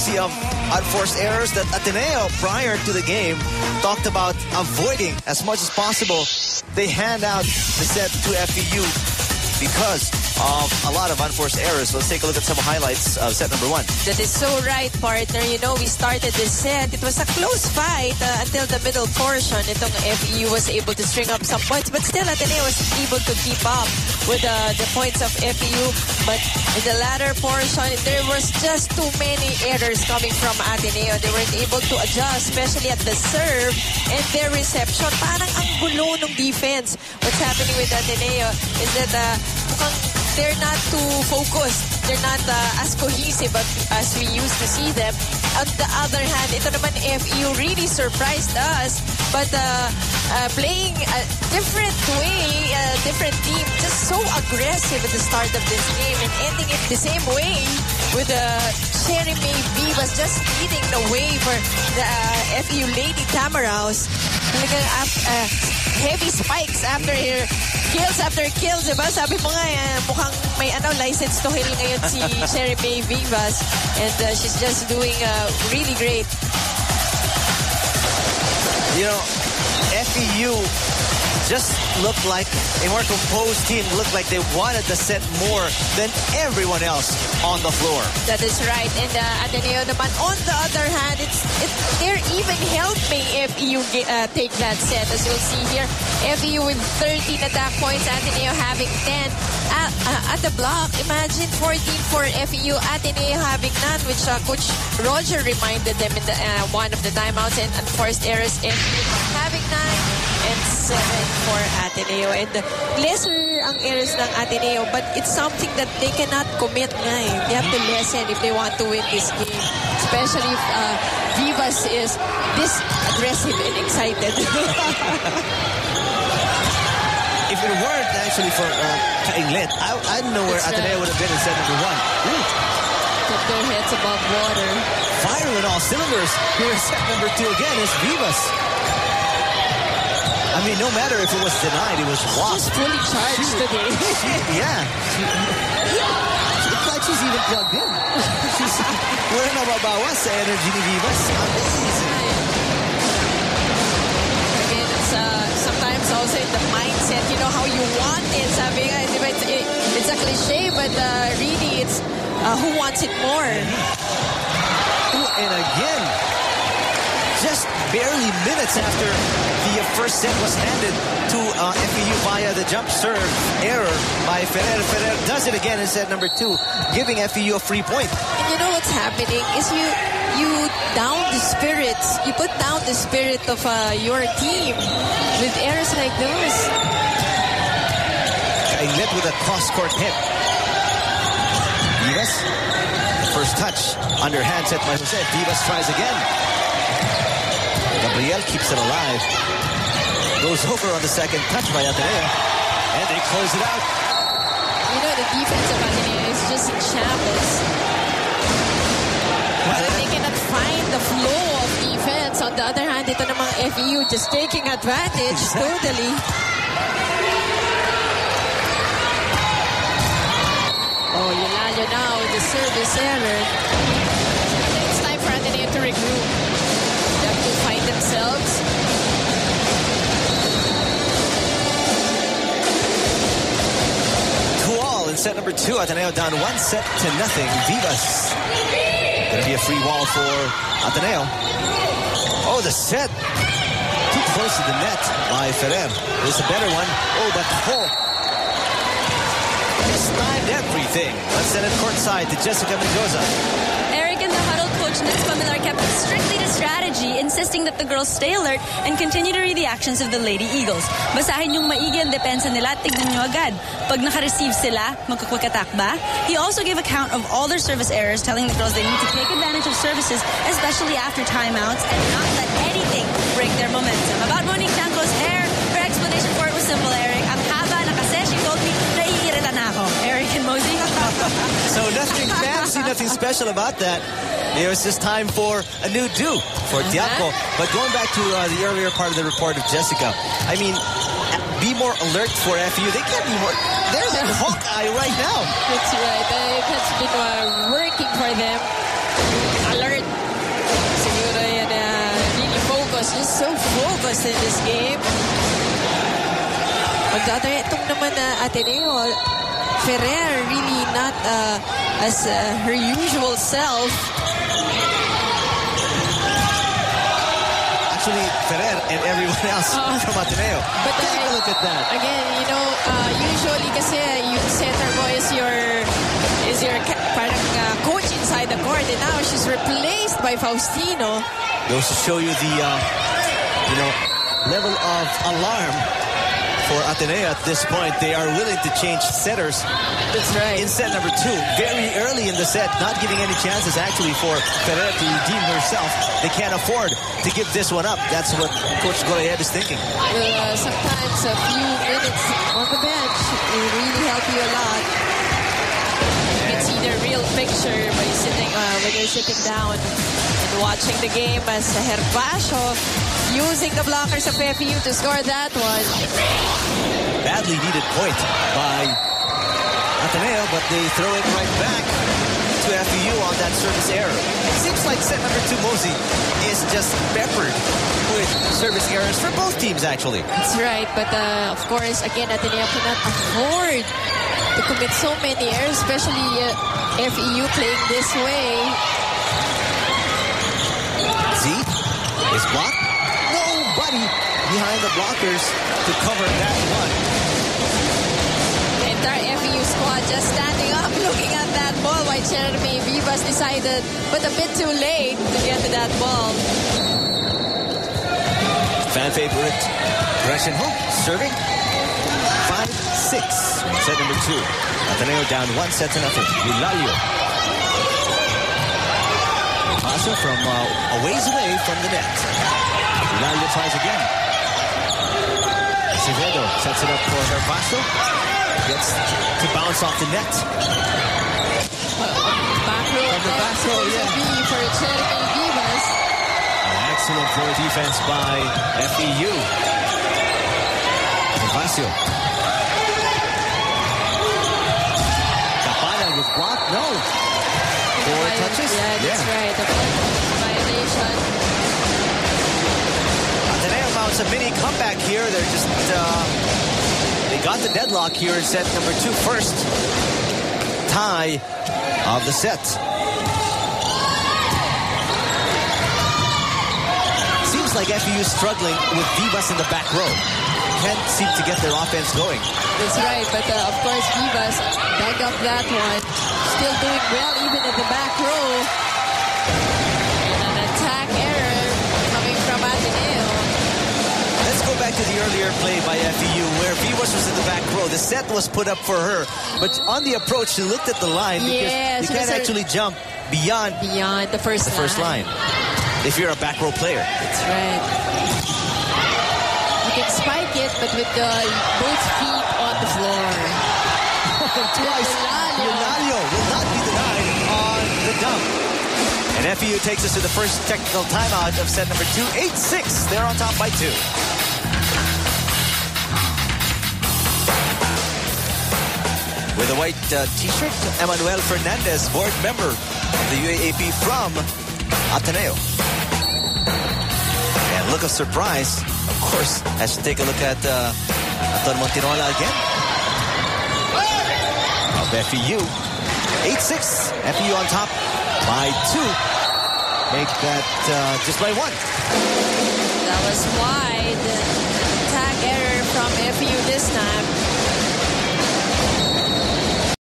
legacy of unforced errors that Ateneo, prior to the game, talked about avoiding as much as possible. They hand out the set to FEU because of a lot of unforced errors. Let's take a look at some highlights of set number 1. That is so right, partner. You know, we started this set. It was a close fight until the middle portion. Itong FEU was able to string up some points, but still Ateneo was able to keep up with the points of FEU. But in the latter portion, there was just too many errors coming from Ateneo. They weren't able to adjust, especially at the serve and their reception. Parang ang gulo ng defense. What's happening with Ateneo is that they're not too focused. They're not as cohesive as we used to see them. On the other hand, ito naman FEU really surprised us. But playing a different way, a different team, just so aggressive at the start of this game and ending it the same way with Sherry May Vivas just leading the way for the FEU Lady Tamaraws. Heavy spikes after her kills, diba? Sabi mo nga, mukhang may license to kill ngayon si Sherry May Vivas. And she's just doing really great. You know, FEU just looked like a more composed team, looked like they wanted the set more than everyone else on the floor. That is right. And Ateneo naman, on the other hand, they're even helping FEU take that set. As you'll see here, FEU with 13 attack points, Ateneo having 10. At the block, imagine 14 for FEU, Ateneo having none, which Coach Roger reminded them in one of the timeouts and unforced errors. FEU having 9 and 7 for Ateneo. And lesser ang errors ng Ateneo, but it's something that they cannot commit nga eh. They have to lessen if they want to win this game. Especially if Vivas is this aggressive and excited. If it weren't actually for Kainglet, I don't know where Ateneo would have been in set number 1. Ooh. Kept their heads above water. Firing all cylinders. Here in set number 2 again is Vivas. I mean, no matter if it was denied, it was lost. She's fully charged today. It's like she's even plugged in. Wala na mabawas sa energy ni Vivas. Amazing. Again, it's sometimes also in the mindset, you know, how you want it. Sabi nga, it's a cliche, but really, it's who wants it more. And again, just barely minutes after the first set was handed to FEU via the jump serve error by Ferrer. Ferrer does it again in set number 2, giving FEU a free point. And you know what's happening is you down the spirits. You put down the spirit of your team with errors like those. Kainglet with a cross-court hit. Vivas, first touch, underhand set by Jose. Vivas tries again. Gabriel keeps it alive. Goes over on the second touch by Ateneo. And they close it out. You know, the defense of Ateneo is just in shambles. They cannot find the flow of defense. On the other hand, ito namang FEU just taking advantage totally. Oh, Yulayo now with the service error. It's time for Ateneo to regroup. They have to find themselves. In set number 2, Ateneo down 1-0. Vivas. Gonna be a free wall for Ateneo. Oh, the set. Too close to the net by Ferrer. There's a better one. Oh, but just timed everything. Let's send it courtside to Jessica Mendoza. Eric and the huddle coach Nitz Pamilar kept strictly to strategy, insisting that the girls stay alert and continue to read the actions of the Lady Eagles. Basahin yung maigi ang depensa nila, tignan nyo agad. Pag naka-receive sila, magka-quick attack ba? He also gave account of all their service errors, telling the girls they need to take advantage of services, especially after timeouts, and not let anything break their momentum. About Monique Chanco's hair, her explanation for it was simple, Eric. Ang haba na kasi, she told me, naiirita na ako. Eric and Mosey. So nothing fancy, nothing special about that. It was just time for a new do for Tiago. But going back to the earlier part of the report of Jessica, I mean, be more alert for FEU. They can't be more. They're like Hawkeye right now. That's right. It has been working for them. alert. Siguro yan, really focused. Just so focused in this game. Itong naman Ateneo, Ferrer really not as her usual self. Actually, Ferrer and everyone else from Ateneo. But take a look at that. Again, you know, usually kasi yung center mo is your parang coach inside the court, and now she's replaced by Faustino. Goes to show you the level of alarm for Ateneo at this point. They are willing to change setters. That's right. In set number 2, very early in the set, not giving any chances actually for Ferrer to redeem herself. They can't afford to give this one up. That's what Coach Gorayev is thinking. Well, sometimes a few minutes on the bench will really help you a lot. You can see the real picture by when you're sitting down and watching the game as Herbacio using the blockers of FEU to score that one. Badly needed point by Ateneo, but they throw it right back to FEU on that service error. It seems like set number 2, Mosey, is just peppered with service errors for both teams, actually. That's right, but of course, again, Ateneo cannot afford to commit so many errors, especially FEU playing this way. Z is blocked. Nobody behind the blockers to cover that one. The entire FEU squad just standing up, looking at that ball while Jeremy Vivas decided, but a bit too late to get to that ball. Fan favorite, Greshenho, serving 5-6. Set number 2. Ateneo down 1-0. Eulalio. Paso from a ways away from the net. Eulalio tries again. Acevedo sets it up for Herbacio. Gets to bounce off the net. Back row, from the back row, yeah. For Jeremy Vivas. Excellent floor defense by FEU. Herbacio. Capana was blocked. No. 4 touches? Yeah, that's right. The violation. Ateneo mounts a mini comeback here. They're just, they got the deadlock here in set number 2. First tie of the set. Seems like FEU is struggling with Vivas in the back row. Can't seem to get their offense going. That's right, but of course Vivas dug up that one. Still doing well even in the back row. And an attack error coming from Ateneo. Let's go back to the earlier play by FEU where Vivas was in the back row. The set was put up for her, but on the approach she looked at the line because you can't actually jump beyond the first line if you're a back row player. That's right. You can spike it, but with both feet on the floor. Twice. Eulalio will not be denied on the dump. And FEU takes us to the first technical timeout of set number 2. 8-6. They're on top by 2. With a white t-shirt, Emmanuel Fernandez, board member of the UAAP from Ateneo. And look of surprise, of course, as you take a look at Anton Montirola again. Of FEU. 8-6. FEU on top by 2. Make that just by 1. That was wide. Attack error from FEU this time.